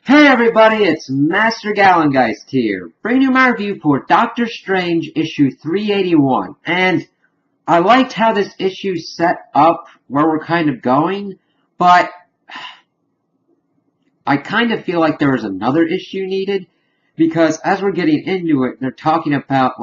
Hey everybody, it's Master Gallengeist here, bringing you my review for Doctor Strange issue 381. And I liked how this issue set up where we're kind of going, but I kind of feel like there was another issue needed, because as we're getting into it, they're talking about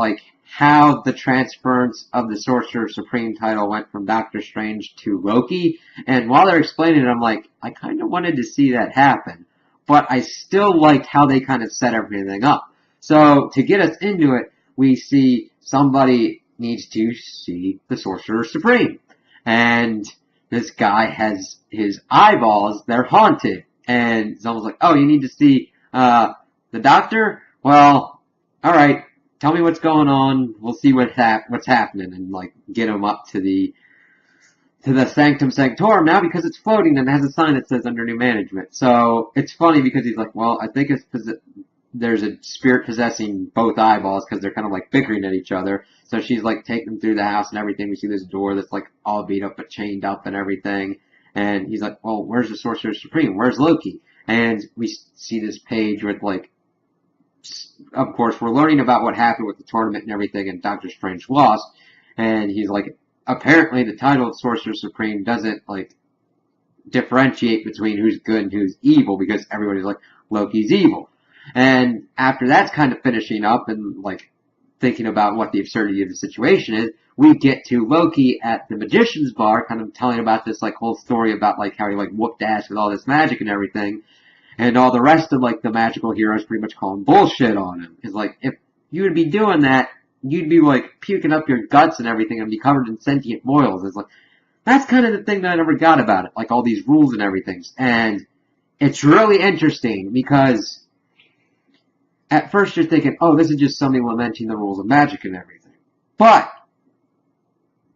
how the transference of the Sorcerer Supreme title went from Doctor Strange to Loki, and while they're explaining it, I'm like, I kind of wanted to see that happen. But I still liked how they kind of set everything up. So, to get us into it, we see somebody needs to see the Sorcerer Supreme. And this guy has his eyeballs, they're haunted. And someone's like, oh, you need to see the doctor? Well, alright, tell me what's going on, we'll see what's happening, and get him up to the Sanctum Sanctorum now, because it's floating and it has a sign that says under new management. So it's funny because he's like, well, I think there's a spirit possessing both eyeballs, because they're kind of bickering at each other. So she's taking them through the house and everything. We see this door that's all beat up but chained up and everything. And he's like, well, where's the Sorcerer Supreme? Where's Loki? And we see this page with of course, we're learning about what happened with the tournament and everything, and Doctor Strange lost. And he's like, apparently the title of Sorcerer Supreme doesn't differentiate between who's good and who's evil, because everybody's like, Loki's evil. And after that's kind of finishing up and thinking about what the absurdity of the situation is, we get to Loki at the Magician's Bar, kind of telling about this whole story about how he whooped ass with all this magic and everything, and all the rest of the magical heroes pretty much calling bullshit on him. It's if you would be doing that, you'd be puking up your guts and everything and be covered in sentient boils. It's that's kind of the thing that I never got about it, all these rules and everything. And it's really interesting because at first you're thinking, oh, this is just somebody lamenting the rules of magic and everything. But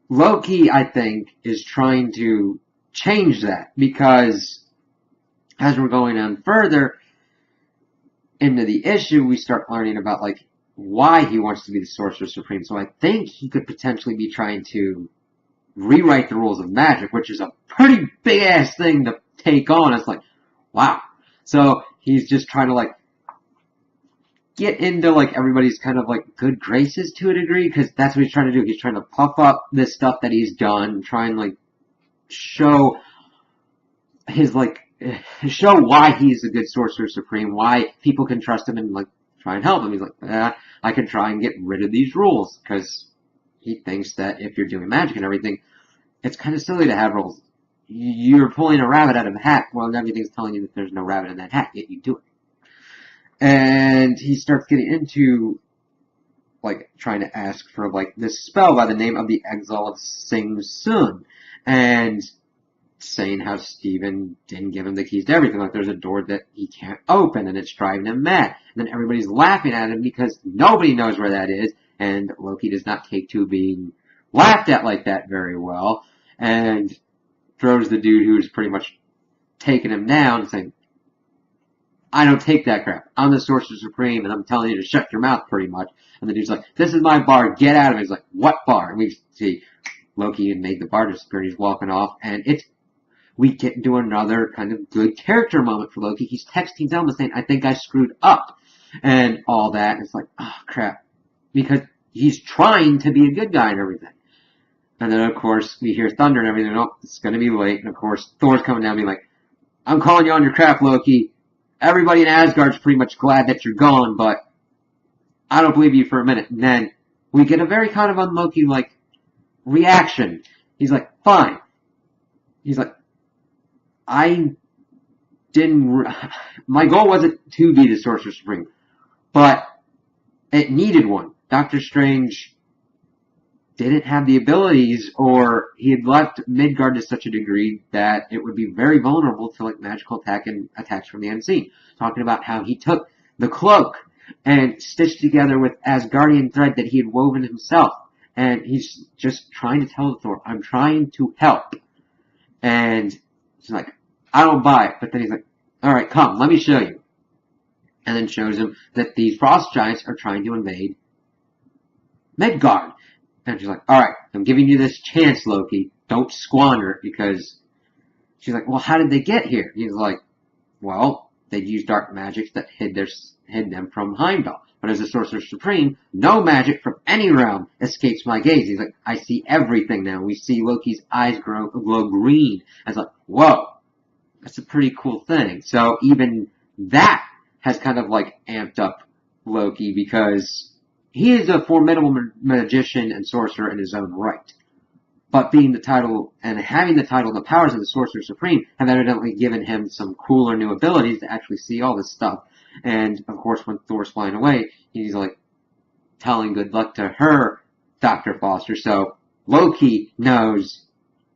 Loki, I think, is trying to change that, because as we're going on further into the issue, we start learning about why he wants to be the Sorcerer Supreme. So I think he could potentially be trying to rewrite the rules of magic, which is a pretty big ass thing to take on. It's wow. So he's just trying to get into everybody's kind of good graces to a degree, because that's what he's trying to do. He's trying to puff up this stuff that he's done, try and show his show why he's a good Sorcerer Supreme, why people can trust him and try and help him. He's I can try and get rid of these rules, because he thinks that if you're doing magic and everything, it's kind of silly to have rules. You're pulling a rabbit out of a hat, well, everything's telling you that there's no rabbit in that hat, yet you do it. And he starts getting into trying to ask for this spell by the name of the Exile of Sing Sun, and saying how Steven didn't give him the keys to everything. There's a door that he can't open, and it's driving him mad. And then everybody's laughing at him because nobody knows where that is, and Loki does not take to being laughed at like that very well, and throws the dude who's pretty much taking him down, saying, I don't take that crap. I'm the Sorcerer Supreme, and I'm telling you to shut your mouth, pretty much. And the dude's like, this is my bar, get out of it. He's like, what bar? And we see Loki had made the bar disappear, he's walking off, and we get into another kind of good character moment for Loki. He's texting Zelma saying, I think I screwed up, and all that. And it's oh crap. Because he's trying to be a good guy and everything. And then, of course, we hear thunder and everything. Oh, it's going to be late. And, of course, Thor's coming down being like, I'm calling you on your crap, Loki. Everybody in Asgard's pretty much glad that you're gone, but I don't believe you for a minute. And then we get a very kind of un-Loki, reaction. He's like, fine. He's like, my goal wasn't to be the Sorcerer Supreme, but it needed one. Doctor Strange didn't have the abilities, or he had left Midgard to such a degree that it would be very vulnerable to magical attack and attacks from the unseen. Talking about how he took the cloak and stitched together with Asgardian thread that he had woven himself, and he's just trying to tell Thor, I'm trying to help. And he's like, I don't buy it. But then he's like, alright, come, let me show you. And then shows him that these frost giants are trying to invade Midgard. And she's like, alright, I'm giving you this chance, Loki. Don't squander it, because she's like, well, how did they get here? He's like, well, they'd use dark magics that hid them from Heimdall. But as a Sorcerer Supreme, no magic from any realm escapes my gaze. He's like, I see everything now. We see Loki's eyes glow green. I was like, whoa, that's a pretty cool thing. So even that has kind of like amped up Loki, because he is a formidable magician and sorcerer in his own right. But being the title and having the title and the powers of the Sorcerer Supreme have evidently given him some cooler new abilities to actually see all this stuff. And of course, when Thor's flying away, he's like telling good luck to her, Dr. Foster. So Loki knows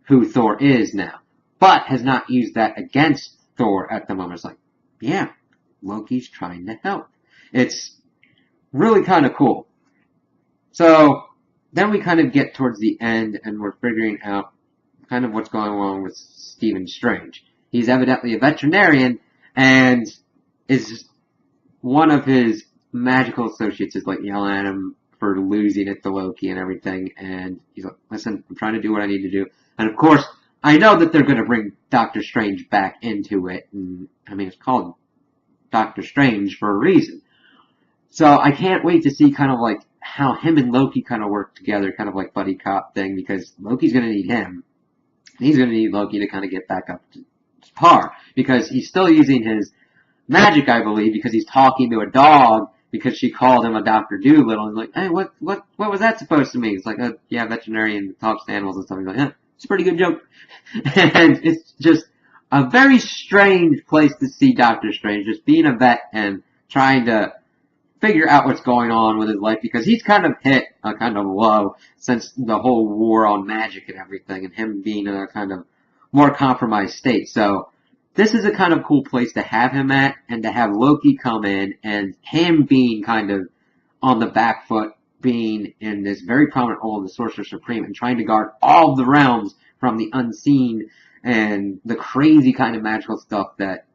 who Thor is now, but has not used that against Thor at the moment. It's like, yeah, Loki's trying to help. It's really kind of cool. So then we kind of get towards the end, and we're figuring out kind of what's going on with Stephen Strange. He's evidently a veterinarian, and is one of his magical associates is like yelling at him for losing it to Loki and everything, and he's like, listen, I'm trying to do what I need to do. And of course, I know that they're going to bring Doctor Strange back into it, and I mean, it's called Doctor Strange for a reason. So I can't wait to see kind of like how him and Loki kind of work together, kind of like buddy cop thing, because Loki's going to need him. He's going to need Loki to kind of get back up to par, because he's still using his magic, I believe, because he's talking to a dog because she called him a Dr. Doolittle. And he's like, hey, what was that supposed to mean? It's like, yeah, veterinarian talks to animals and stuff. He's like, yeah, it's a pretty good joke. And it's just a very strange place to see Doctor Strange, just being a vet and trying to figure out what's going on with his life, because he's kind of hit a kind of low since the whole war on magic and everything, and him being in a kind of more compromised state. So this is a kind of cool place to have him at, and to have Loki come in, and him being kind of on the back foot, being in this very prominent role of the Sorcerer Supreme, and trying to guard all the realms from the unseen and the crazy kind of magical stuff that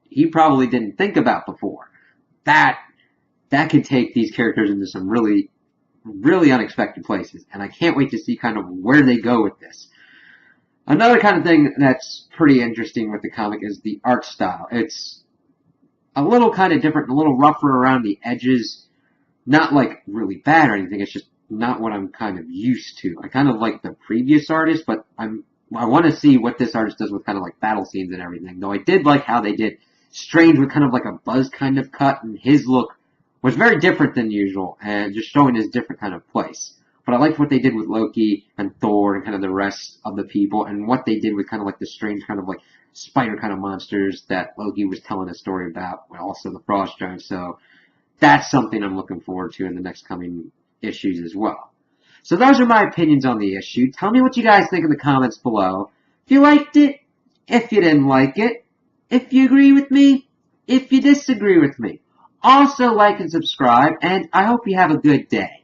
he probably didn't think about before. That could take these characters into some really, really unexpected places, and I can't wait to see kind of where they go with this. Another kind of thing that's pretty interesting with the comic is the art style. It's a little kind of different, a little rougher around the edges. Not like really bad or anything, it's just not what I'm kind of used to. I kind of like the previous artist, but I want to see what this artist does with kind of like battle scenes and everything. Though I did like how they did Strange with kind of like a buzz kind of cut, and his look was very different than usual, and just showing his different kind of place. But I liked what they did with Loki and Thor and kind of the rest of the people, and what they did with kind of like the strange kind of like spider kind of monsters that Loki was telling a story about, and also the Frost Giants. So that's something I'm looking forward to in the next coming issues as well. So those are my opinions on the issue. Tell me what you guys think in the comments below. If you liked it, if you didn't like it, if you agree with me, if you disagree with me. Also like and subscribe, and I hope you have a good day.